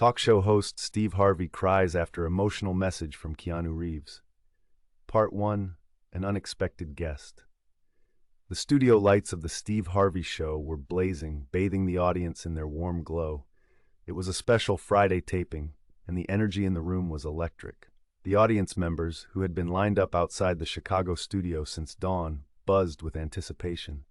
Talk show host Steve Harvey cries after emotional message from Keanu Reeves. Part 1. An unexpected guest. The studio lights of the Steve Harvey show were blazing, bathing the audience in their warm glow. It was a special Friday taping, and the energy in the room was electric. The audience members, who had been lined up outside the Chicago studio since dawn, buzzed with anticipation.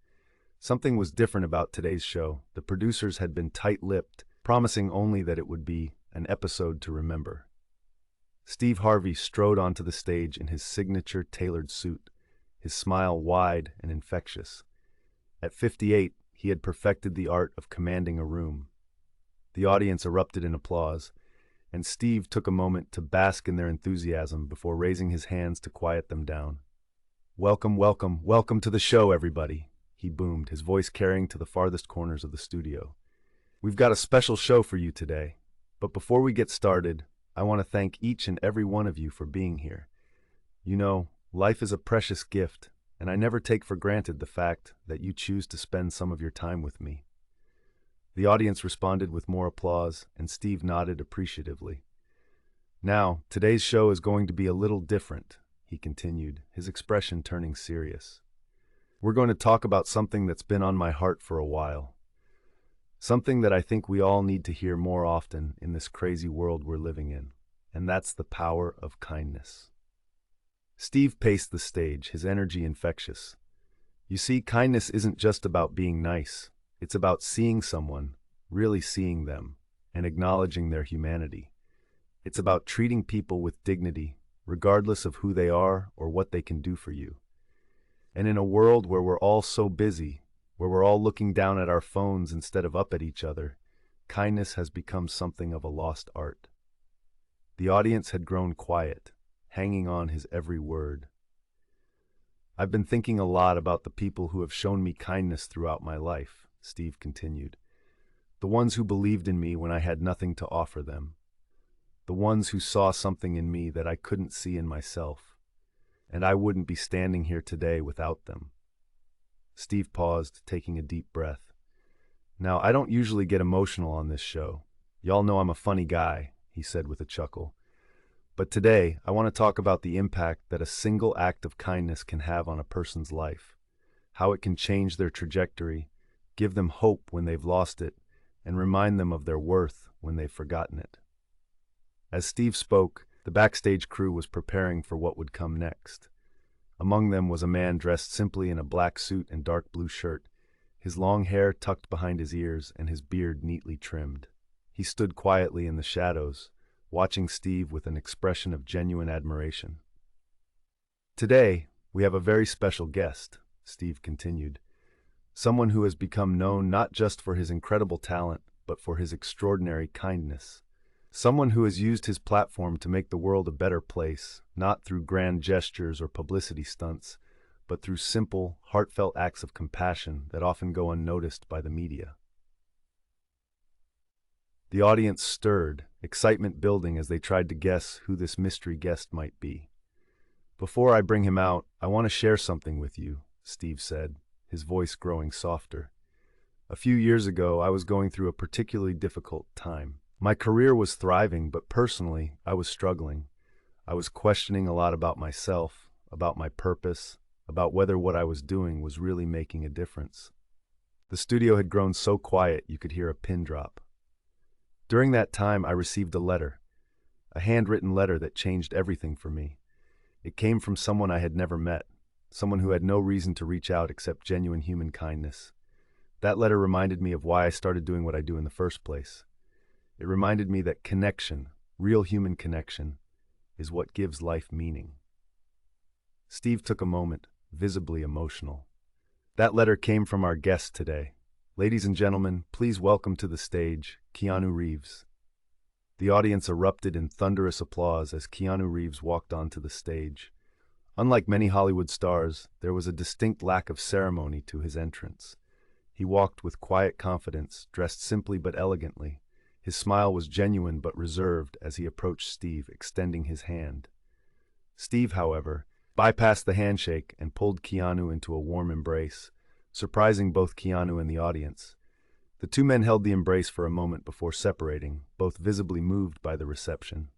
Something was different about today's show. The producers had been tight-lipped, promising only that it would be an episode to remember. Steve Harvey strode onto the stage in his signature tailored suit, his smile wide and infectious. At 58, he had perfected the art of commanding a room. The audience erupted in applause, and Steve took a moment to bask in their enthusiasm before raising his hands to quiet them down. "Welcome, welcome, welcome to the show, everybody," he boomed, his voice carrying to the farthest corners of the studio. "We've got a special show for you today, but before we get started, I want to thank each and every one of you for being here. You know, life is a precious gift, and I never take for granted the fact that you choose to spend some of your time with me." The audience responded with more applause, and Steve nodded appreciatively. "Now, today's show is going to be a little different," he continued, his expression turning serious. "We're going to talk about something that's been on my heart for a while. Something that I think we all need to hear more often in this crazy world we're living in, and that's the power of kindness." Steve paced the stage, his energy infectious. "You see, kindness isn't just about being nice. It's about seeing someone, really seeing them, and acknowledging their humanity. It's about treating people with dignity, regardless of who they are or what they can do for you. And in a world where we're all so busy, where we're all looking down at our phones instead of up at each other, kindness has become something of a lost art." The audience had grown quiet, hanging on his every word. "I've been thinking a lot about the people who have shown me kindness throughout my life," Steve continued. "The ones who believed in me when I had nothing to offer them. The ones who saw something in me that I couldn't see in myself. And I wouldn't be standing here today without them." Steve paused, taking a deep breath. "Now, I don't usually get emotional on this show. Y'all know I'm a funny guy," he said with a chuckle. "But today, I want to talk about the impact that a single act of kindness can have on a person's life, how it can change their trajectory, give them hope when they've lost it, and remind them of their worth when they've forgotten it." As Steve spoke, the backstage crew was preparing for what would come next. Among them was a man dressed simply in a black suit and dark blue shirt, his long hair tucked behind his ears and his beard neatly trimmed. He stood quietly in the shadows, watching Steve with an expression of genuine admiration. "Today, we have a very special guest," Steve continued. "Someone who has become known not just for his incredible talent, but for his extraordinary kindness. Someone who has used his platform to make the world a better place, not through grand gestures or publicity stunts, but through simple, heartfelt acts of compassion that often go unnoticed by the media." The audience stirred, excitement building as they tried to guess who this mystery guest might be. "Before I bring him out, I want to share something with you," Steve said, his voice growing softer. "A few years ago, I was going through a particularly difficult time. My career was thriving, but personally, I was struggling. I was questioning a lot about myself, about my purpose, about whether what I was doing was really making a difference." The studio had grown so quiet you could hear a pin drop. "During that time, I received a handwritten letter that changed everything for me. It came from someone I had never met, someone who had no reason to reach out except genuine human kindness. That letter reminded me of why I started doing what I do in the first place. It reminded me that connection, real human connection, is what gives life meaning." Steve took a moment, visibly emotional. "That letter came from our guest today. Ladies and gentlemen, please welcome to the stage, Keanu Reeves." The audience erupted in thunderous applause as Keanu Reeves walked onto the stage. Unlike many Hollywood stars, there was a distinct lack of ceremony to his entrance. He walked with quiet confidence, dressed simply but elegantly. His smile was genuine but reserved as he approached Steve, extending his hand. Steve, however, bypassed the handshake and pulled Keanu into a warm embrace, surprising both Keanu and the audience. The two men held the embrace for a moment before separating, both visibly moved by the reception.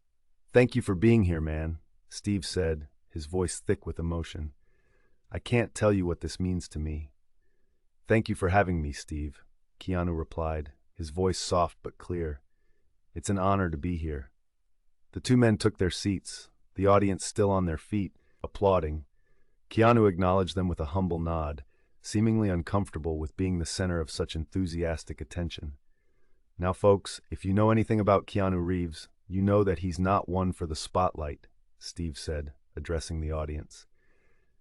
"Thank you for being here, man," Steve said, his voice thick with emotion. "I can't tell you what this means to me." "Thank you for having me, Steve," Keanu replied, his voice soft but clear. "It's an honor to be here." The two men took their seats, the audience still on their feet, applauding. Keanu acknowledged them with a humble nod, seemingly uncomfortable with being the center of such enthusiastic attention. "Now, folks, if you know anything about Keanu Reeves, you know that he's not one for the spotlight," Steve said, addressing the audience.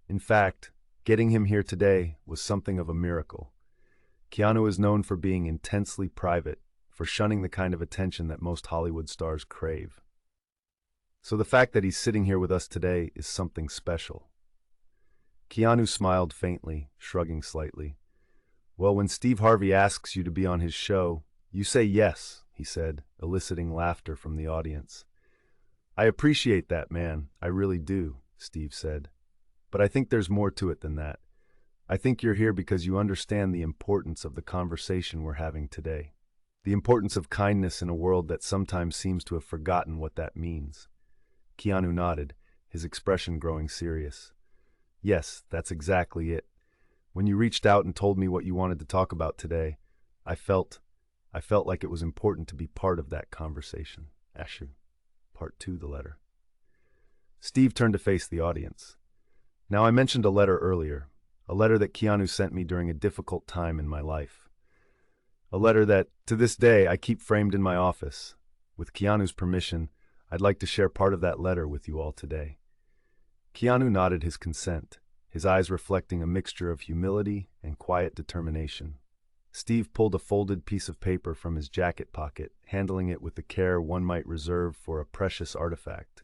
"In fact, getting him here today was something of a miracle. Keanu is known for being intensely private, for shunning the kind of attention that most Hollywood stars crave. So the fact that he's sitting here with us today is something special." Keanu smiled faintly, shrugging slightly. "Well, when Steve Harvey asks you to be on his show, you say yes," he said, eliciting laughter from the audience. "I appreciate that, man, I really do," Steve said. "But I think there's more to it than that. I think you're here because you understand the importance of the conversation we're having today. The importance of kindness in a world that sometimes seems to have forgotten what that means." Keanu nodded, his expression growing serious. "Yes, that's exactly it. When you reached out and told me what you wanted to talk about today, I felt like it was important to be part of that conversation." Ashu. Part 2, the letter. Steve turned to face the audience. "Now, I mentioned a letter earlier, a letter that Keanu sent me during a difficult time in my life. A letter that, to this day, I keep framed in my office. With Keanu's permission, I'd like to share part of that letter with you all today." Keanu nodded his consent, his eyes reflecting a mixture of humility and quiet determination. Steve pulled a folded piece of paper from his jacket pocket, handling it with the care one might reserve for a precious artifact.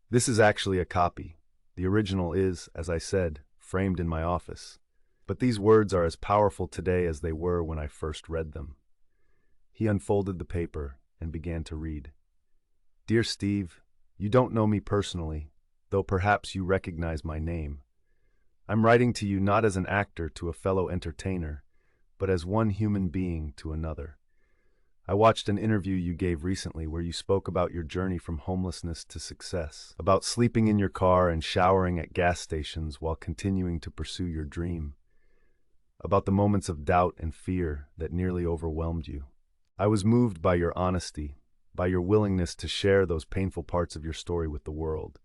"This is actually a copy. The original is, as I said, framed in my office. But these words are as powerful today as they were when I first read them." He unfolded the paper and began to read. "Dear Steve, you don't know me personally, though perhaps you recognize my name. I'm writing to you not as an actor to a fellow entertainer, but as one human being to another. I watched an interview you gave recently where you spoke about your journey from homelessness to success, about sleeping in your car and showering at gas stations while continuing to pursue your dream, about the moments of doubt and fear that nearly overwhelmed you. I was moved by your honesty, by your willingness to share those painful parts of your story with the world.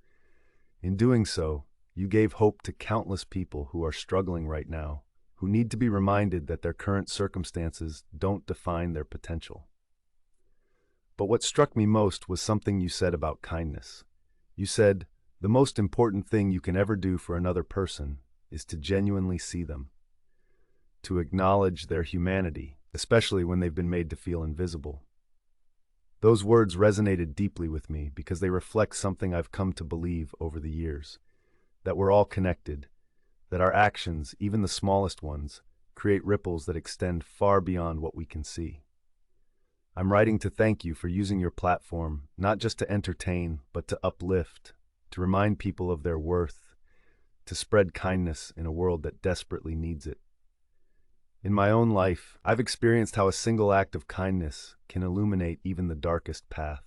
In doing so, you gave hope to countless people who are struggling right now, who need to be reminded that their current circumstances don't define their potential. But what struck me most was something you said about kindness. You said, the most important thing you can ever do for another person is to genuinely see them, to acknowledge their humanity, especially when they've been made to feel invisible. Those words resonated deeply with me because they reflect something I've come to believe over the years, that we're all connected, that our actions, even the smallest ones, create ripples that extend far beyond what we can see. I'm writing to thank you for using your platform not just to entertain, but to uplift, to remind people of their worth, to spread kindness in a world that desperately needs it. In my own life, I've experienced how a single act of kindness can illuminate even the darkest path.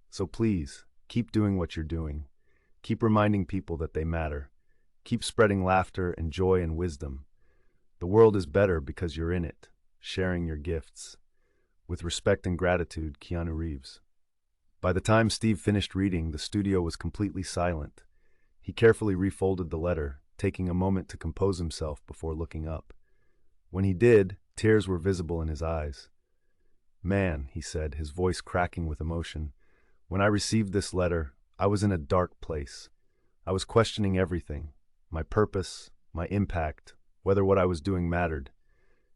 So please, keep doing what you're doing. Keep reminding people that they matter. Keep spreading laughter and joy and wisdom. The world is better because you're in it, sharing your gifts. With respect and gratitude, Keanu Reeves. By the time Steve finished reading, the studio was completely silent. He carefully refolded the letter, taking a moment to compose himself before looking up. When he did, tears were visible in his eyes. "Man," he said, his voice cracking with emotion, "when I received this letter, I was in a dark place. I was questioning everything, my purpose, my impact, whether what I was doing mattered.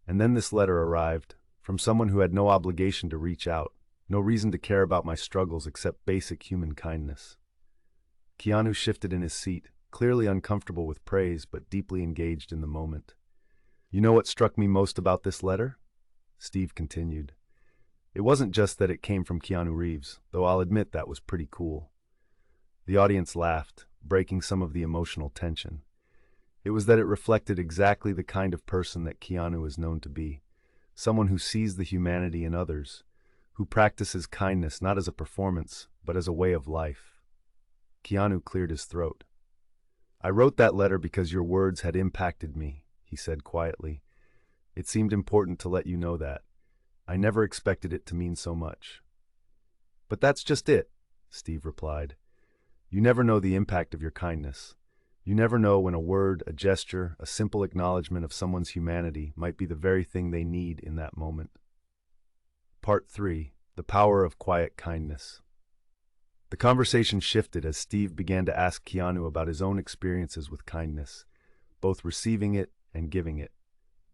And then this letter arrived, from someone who had no obligation to reach out, no reason to care about my struggles except basic human kindness." Keanu shifted in his seat, clearly uncomfortable with praise but deeply engaged in the moment. "You know what struck me most about this letter?" Steve continued. "It wasn't just that it came from Keanu Reeves, though I'll admit that was pretty cool." The audience laughed, breaking some of the emotional tension. It was that it reflected exactly the kind of person that Keanu is known to be, someone who sees the humanity in others, who practices kindness not as a performance, but as a way of life. Keanu cleared his throat. I wrote that letter because your words had impacted me, he said quietly. It seemed important to let you know that. I never expected it to mean so much. But that's just it, Steve replied. You never know the impact of your kindness. You never know when a word, a gesture, a simple acknowledgement of someone's humanity might be the very thing they need in that moment. Part 3. The Power of Quiet Kindness. The conversation shifted as Steve began to ask Keanu about his own experiences with kindness, both receiving it and giving it.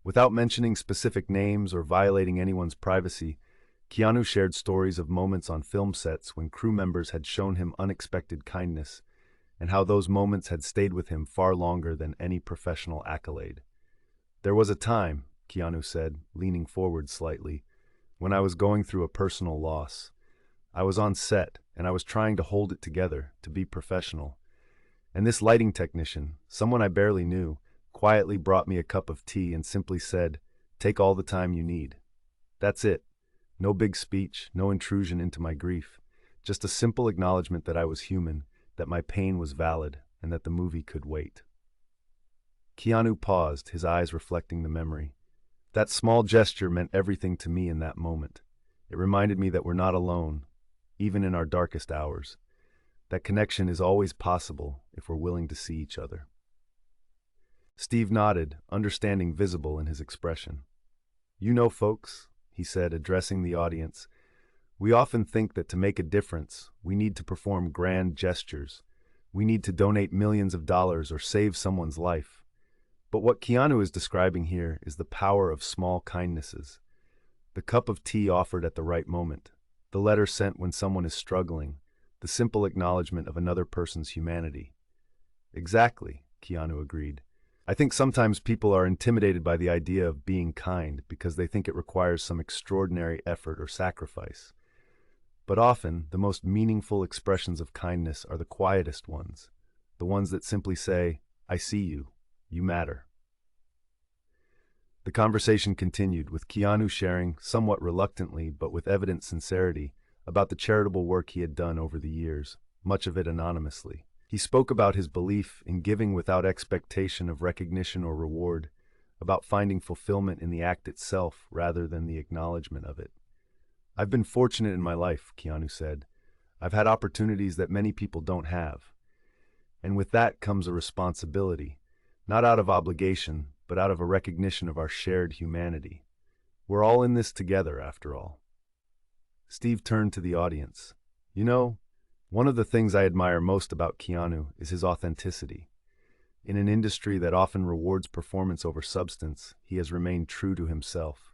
Without mentioning specific names or violating anyone's privacy, Keanu shared stories of moments on film sets when crew members had shown him unexpected kindness, and how those moments had stayed with him far longer than any professional accolade. There was a time, Keanu said, leaning forward slightly, when I was going through a personal loss. I was on set, and I was trying to hold it together, to be professional. And this lighting technician, someone I barely knew, quietly brought me a cup of tea and simply said, "Take all the time you need." That's it. No big speech, no intrusion into my grief. Just a simple acknowledgement that I was human, that my pain was valid, and that the movie could wait. Keanu paused, his eyes reflecting the memory. That small gesture meant everything to me in that moment. It reminded me that we're not alone, even in our darkest hours. That connection is always possible if we're willing to see each other. Steve nodded, understanding visible in his expression. You know, folks, he said, addressing the audience, we often think that to make a difference, we need to perform grand gestures. We need to donate millions of dollars or save someone's life. But what Keanu is describing here is the power of small kindnesses. The cup of tea offered at the right moment, the letter sent when someone is struggling, the simple acknowledgement of another person's humanity. Exactly, Keanu agreed. I think sometimes people are intimidated by the idea of being kind because they think it requires some extraordinary effort or sacrifice. But often, the most meaningful expressions of kindness are the quietest ones, the ones that simply say, I see you, you matter. The conversation continued, with Keanu sharing, somewhat reluctantly but with evident sincerity, about the charitable work he had done over the years, much of it anonymously. He spoke about his belief in giving without expectation of recognition or reward, about finding fulfillment in the act itself rather than the acknowledgement of it. I've been fortunate in my life, Keanu said. I've had opportunities that many people don't have. And with that comes a responsibility, not out of obligation, but out of a recognition of our shared humanity. We're all in this together, after all. Steve turned to the audience. You know, one of the things I admire most about Keanu is his authenticity. In an industry that often rewards performance over substance, he has remained true to himself.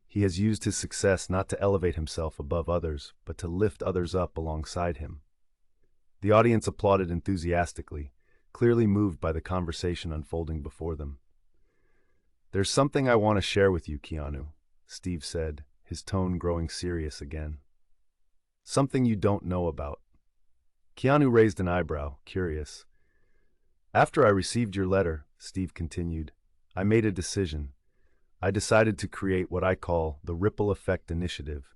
He has used his success not to elevate himself above others, but to lift others up alongside him. The audience applauded enthusiastically, clearly moved by the conversation unfolding before them. There's something I want to share with you, Keanu, Steve said, his tone growing serious again. Something you don't know about. Keanu raised an eyebrow, curious. After I received your letter, Steve continued, I made a decision. I decided to create what I call the Ripple Effect Initiative.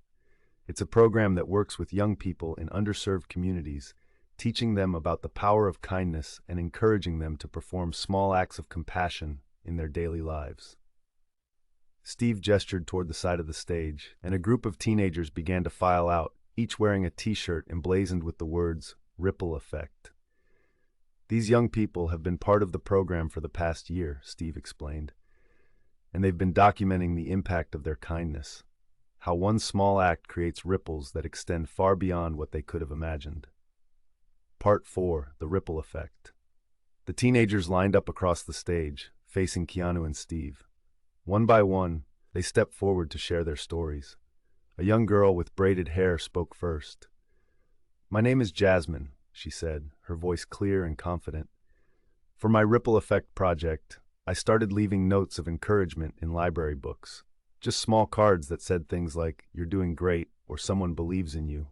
It's a program that works with young people in underserved communities, teaching them about the power of kindness and encouraging them to perform small acts of compassion in their daily lives. Steve gestured toward the side of the stage, and a group of teenagers began to file out, each wearing a t-shirt emblazoned with the words, Ripple Effect. These young people have been part of the program for the past year, Steve explained, and they've been documenting the impact of their kindness, how one small act creates ripples that extend far beyond what they could have imagined. Part 4, the Ripple Effect. The teenagers lined up across the stage, facing Keanu and Steve. One by one, they stepped forward to share their stories. A young girl with braided hair spoke first. My name is Jasmine, she said, her voice clear and confident. For my Ripple Effect project, I started leaving notes of encouragement in library books. Just small cards that said things like, you're doing great, or someone believes in you.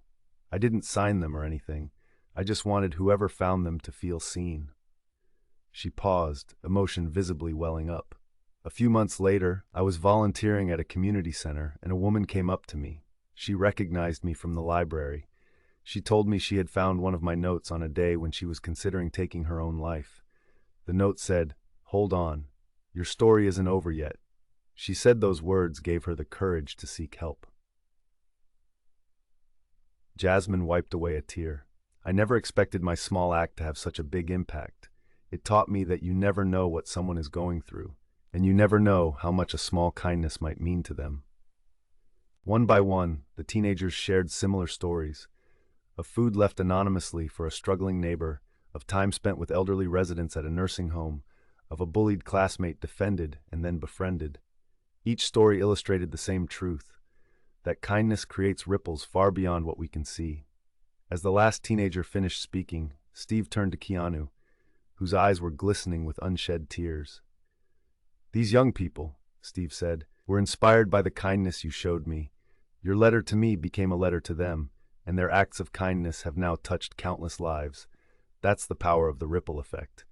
I didn't sign them or anything. I just wanted whoever found them to feel seen. She paused, emotion visibly welling up. A few months later, I was volunteering at a community center and a woman came up to me. She recognized me from the library. She told me she had found one of my notes on a day when she was considering taking her own life. The note said, "Hold on. Your story isn't over yet." She said those words gave her the courage to seek help. Jasmine wiped away a tear. I never expected my small act to have such a big impact. It taught me that you never know what someone is going through, and you never know how much a small kindness might mean to them. One by one, the teenagers shared similar stories of food left anonymously for a struggling neighbor, of time spent with elderly residents at a nursing home, of a bullied classmate defended and then befriended. Each story illustrated the same truth, that kindness creates ripples far beyond what we can see. As the last teenager finished speaking, Steve turned to Keanu, whose eyes were glistening with unshed tears. "These young people," Steve said, "were inspired by the kindness you showed me. Your letter to me became a letter to them, and their acts of kindness have now touched countless lives. That's the power of the ripple effect."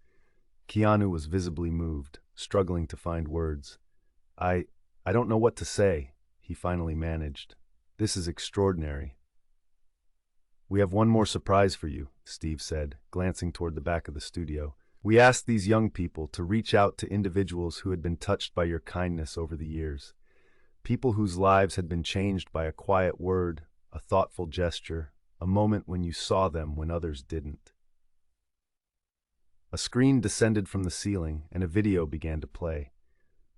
Keanu was visibly moved, struggling to find words. I don't know what to say," he finally managed. "This is extraordinary." "We have one more surprise for you," Steve said, glancing toward the back of the studio. "We asked these young people to reach out to individuals who had been touched by your kindness over the years. People whose lives had been changed by a quiet word, a thoughtful gesture, a moment when you saw them when others didn't." A screen descended from the ceiling and a video began to play.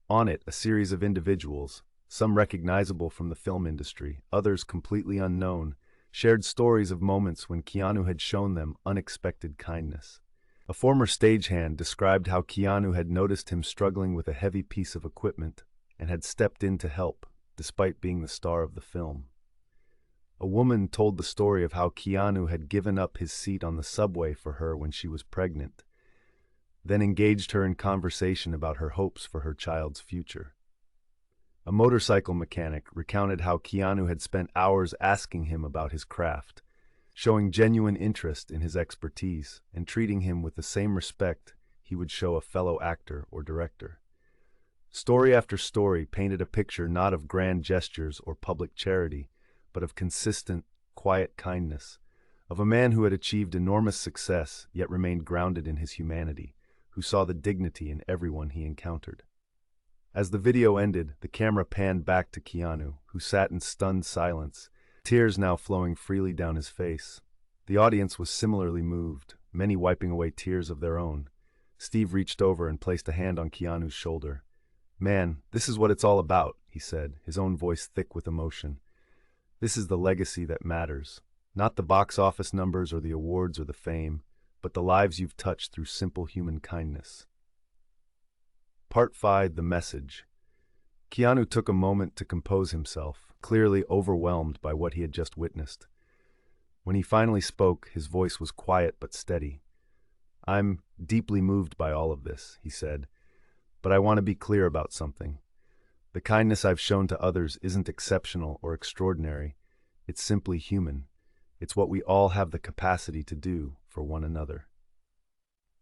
On it, a series of individuals, some recognizable from the film industry, others completely unknown, shared stories of moments when Keanu had shown them unexpected kindness. A former stagehand described how Keanu had noticed him struggling with a heavy piece of equipment and had stepped in to help, despite being the star of the film. A woman told the story of how Keanu had given up his seat on the subway for her when she was pregnant, then engaged her in conversation about her hopes for her child's future. A motorcycle mechanic recounted how Keanu had spent hours asking him about his craft, showing genuine interest in his expertise and treating him with the same respect he would show a fellow actor or director. Story after story painted a picture not of grand gestures or public charity, but of consistent, quiet kindness, of a man who had achieved enormous success yet remained grounded in his humanity, who saw the dignity in everyone he encountered. As the video ended, the camera panned back to Keanu, who sat in stunned silence, tears now flowing freely down his face. The audience was similarly moved, many wiping away tears of their own. Steve reached over and placed a hand on Keanu's shoulder. "Man, this is what it's all about," he said, his own voice thick with emotion. "This is the legacy that matters. Not the box office numbers or the awards or the fame, but the lives you've touched through simple human kindness." Part 5, The Message. Keanu took a moment to compose himself, clearly overwhelmed by what he had just witnessed. When he finally spoke, his voice was quiet but steady. "I'm deeply moved by all of this," he said, "but I want to be clear about something. The kindness I've shown to others isn't exceptional or extraordinary. It's simply human. It's what we all have the capacity to do for one another."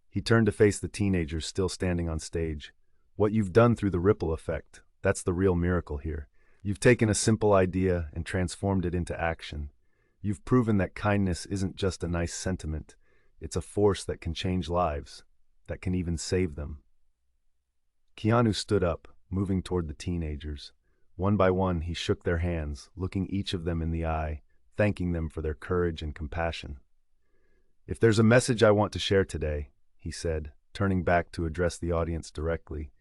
He turned to face the teenagers still standing on stage. "What you've done through the ripple effect, that's the real miracle here. You've taken a simple idea and transformed it into action. You've proven that kindness isn't just a nice sentiment. It's a force that can change lives, that can even save them." Keanu stood up, moving toward the teenagers. One by one, he shook their hands, looking each of them in the eye, thanking them for their courage and compassion. "If there's a message I want to share today," he said, turning back to address the audience directly,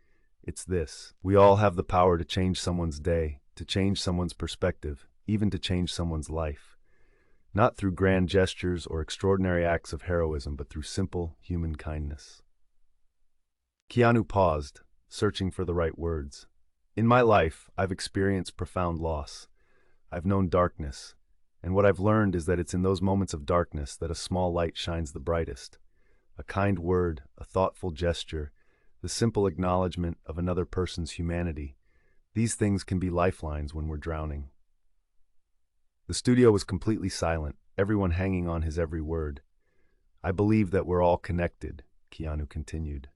"it's this. We all have the power to change someone's day, to change someone's perspective, even to change someone's life. Not through grand gestures or extraordinary acts of heroism, but through simple human kindness." Keanu paused, searching for the right words. "In my life, I've experienced profound loss. I've known darkness, and what I've learned is that it's in those moments of darkness that a small light shines the brightest. A kind word, a thoughtful gesture, the simple acknowledgement of another person's humanity. These things can be lifelines when we're drowning." The studio was completely silent, everyone hanging on his every word. "I believe that we're all connected," Keanu continued.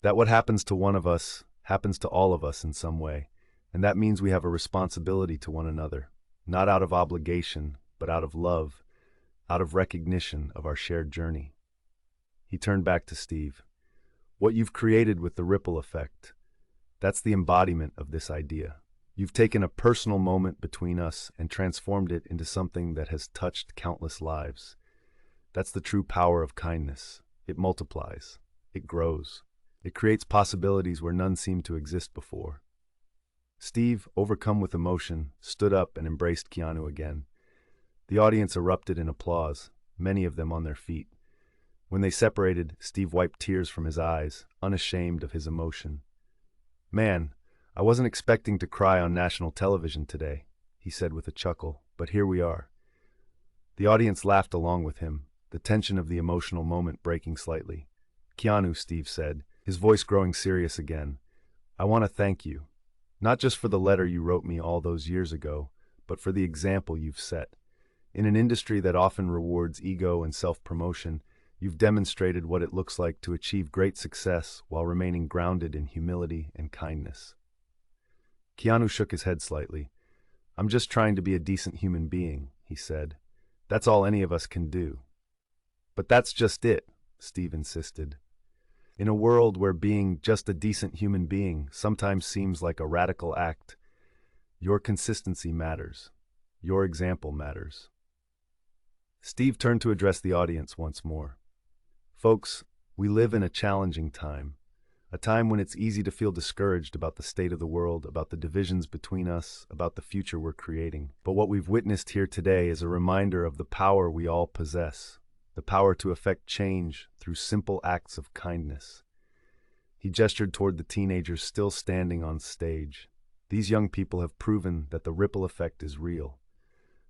"That what happens to one of us happens to all of us in some way, and that means we have a responsibility to one another, not out of obligation, but out of love, out of recognition of our shared journey. He turned back to Steve. What you've created with the ripple effect, that's the embodiment of this idea. You've taken a personal moment between us and transformed it into something that has touched countless lives. That's the true power of kindness. It multiplies. It grows. It creates possibilities where none seemed to exist before. Steve, overcome with emotion, stood up and embraced Keanu again. The audience erupted in applause, many of them on their feet. When they separated, Steve wiped tears from his eyes, unashamed of his emotion. "Man, I wasn't expecting to cry on national television today," he said with a chuckle, "but here we are." The audience laughed along with him, the tension of the emotional moment breaking slightly. "Keanu," Steve said, his voice growing serious again, "I want to thank you, not just for the letter you wrote me all those years ago, but for the example you've set. In an industry that often rewards ego and self-promotion, you've demonstrated what it looks like to achieve great success while remaining grounded in humility and kindness." Keanu shook his head slightly. "I'm just trying to be a decent human being," he said. "That's all any of us can do." "But that's just it," Steve insisted. "In a world where being just a decent human being sometimes seems like a radical act, your consistency matters. Your example matters." Steve turned to address the audience once more. "Folks, we live in a challenging time, a time when it's easy to feel discouraged about the state of the world, about the divisions between us, about the future we're creating. But what we've witnessed here today is a reminder of the power we all possess, the power to effect change through simple acts of kindness." He gestured toward the teenagers still standing on stage. "These young people have proven that the ripple effect is real,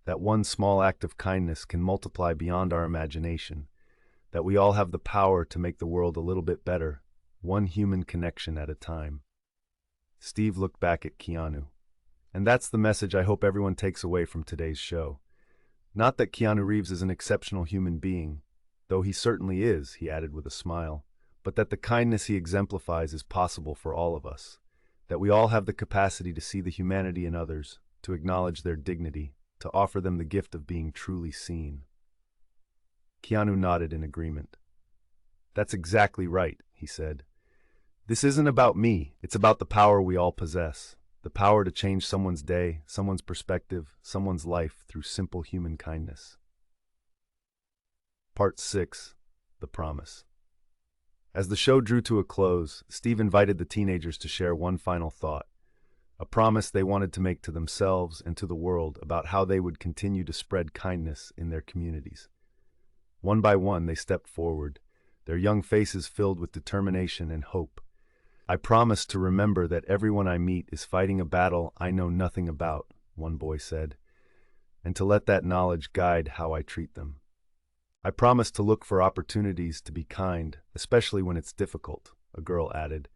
that one small act of kindness can multiply beyond our imagination, that we all have the power to make the world a little bit better, one human connection at a time." Steve looked back at Keanu. "And that's the message I hope everyone takes away from today's show. Not that Keanu Reeves is an exceptional human being, though he certainly is," he added with a smile, "but that the kindness he exemplifies is possible for all of us, that we all have the capacity to see the humanity in others, to acknowledge their dignity, to offer them the gift of being truly seen." Keanu nodded in agreement. "That's exactly right," he said. "This isn't about me, it's about the power we all possess, the power to change someone's day, someone's perspective, someone's life through simple human kindness." Part 6. The Promise. As the show drew to a close, Steve invited the teenagers to share one final thought, a promise they wanted to make to themselves and to the world about how they would continue to spread kindness in their communities. One by one, they stepped forward, their young faces filled with determination and hope. "I promise to remember that everyone I meet is fighting a battle I know nothing about," one boy said, "and to let that knowledge guide how I treat them. I promise to look for opportunities to be kind, especially when it's difficult," a girl added,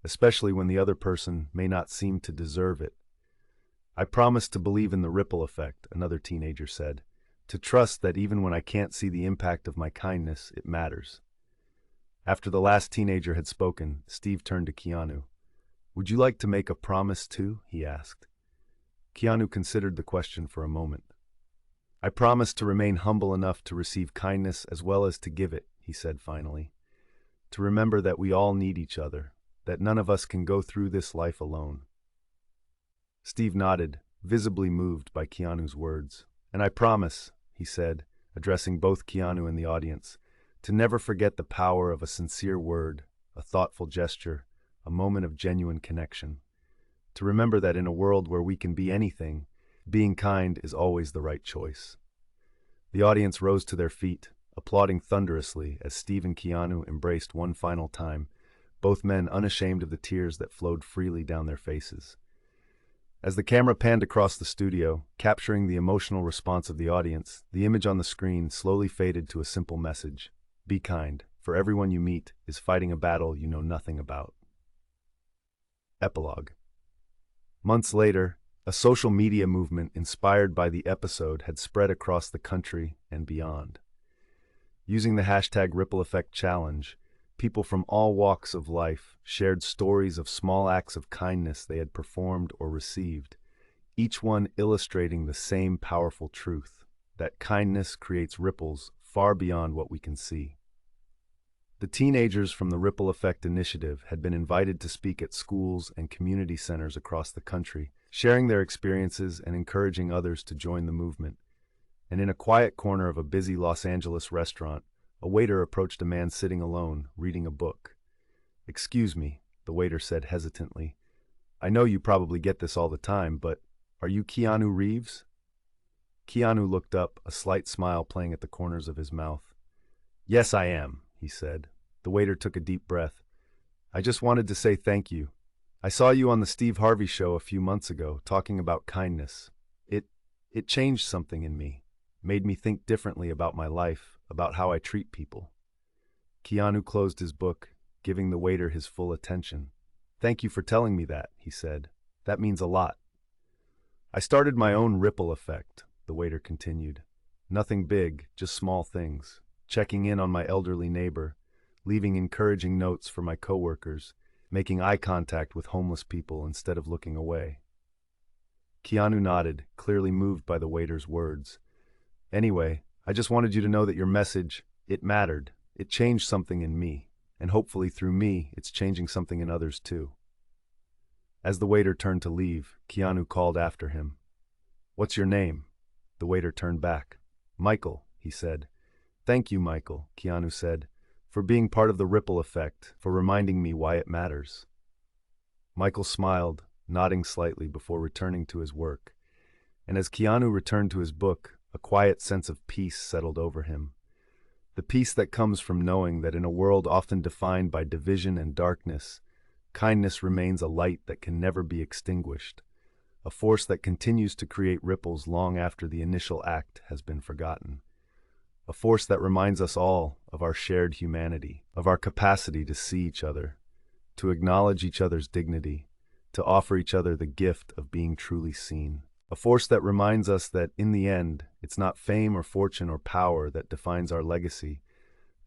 "especially when the other person may not seem to deserve it." "I promise to believe in the ripple effect," another teenager said, "to trust that even when I can't see the impact of my kindness, it matters." After the last teenager had spoken, Steve turned to Keanu. "Would you like to make a promise too?" he asked. Keanu considered the question for a moment. "I promise to remain humble enough to receive kindness as well as to give it," he said finally. "To remember that we all need each other, that none of us can go through this life alone." Steve nodded, visibly moved by Keanu's words. "And I promise," he said, addressing both Keanu and the audience, "to never forget the power of a sincere word, a thoughtful gesture, a moment of genuine connection. To remember that in a world where we can be anything, being kind is always the right choice." The audience rose to their feet, applauding thunderously as Steve and Keanu embraced one final time, both men unashamed of the tears that flowed freely down their faces. As the camera panned across the studio, capturing the emotional response of the audience, the image on the screen slowly faded to a simple message: "Be kind, for everyone you meet is fighting a battle you know nothing about." Epilogue. Months later, a social media movement inspired by the episode had spread across the country and beyond. Using the hashtag Ripple Effect Challenge, People from all walks of life shared stories of small acts of kindness they had performed or received, each one illustrating the same powerful truth, that kindness creates ripples far beyond what we can see. The teenagers from the Ripple Effect Initiative had been invited to speak at schools and community centers across the country, sharing their experiences and encouraging others to join the movement. And in a quiet corner of a busy Los Angeles restaurant, a waiter approached a man sitting alone, reading a book. "Excuse me," the waiter said hesitantly. "I know you probably get this all the time, but are you Keanu Reeves?" Keanu looked up, a slight smile playing at the corners of his mouth. "Yes, I am," he said. The waiter took a deep breath. "I just wanted to say thank you. I saw you on the Steve Harvey show a few months ago, talking about kindness. It changed something in me, made me think differently about my life, about how I treat people." Keanu closed his book, giving the waiter his full attention. "Thank you for telling me that," he said. "That means a lot." "I started my own ripple effect," the waiter continued. "Nothing big, just small things. Checking in on my elderly neighbor, leaving encouraging notes for my coworkers, making eye contact with homeless people instead of looking away." Keanu nodded, clearly moved by the waiter's words. "Anyway, I just wanted you to know that your message, it mattered. It changed something in me, and hopefully through me, it's changing something in others too." As the waiter turned to leave, Keanu called after him. "What's your name?" The waiter turned back. "Michael," he said. "Thank you, Michael," Keanu said, "for being part of the ripple effect, for reminding me why it matters." Michael smiled, nodding slightly before returning to his work. And as Keanu returned to his book, a quiet sense of peace settled over him. The peace that comes from knowing that in a world often defined by division and darkness, kindness remains a light that can never be extinguished, a force that continues to create ripples long after the initial act has been forgotten. A force that reminds us all of our shared humanity, of our capacity to see each other, to acknowledge each other's dignity, to offer each other the gift of being truly seen. A force that reminds us that, in the end, it's not fame or fortune or power that defines our legacy,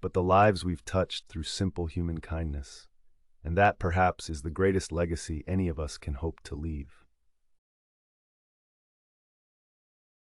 but the lives we've touched through simple human kindness. And that, perhaps, is the greatest legacy any of us can hope to leave.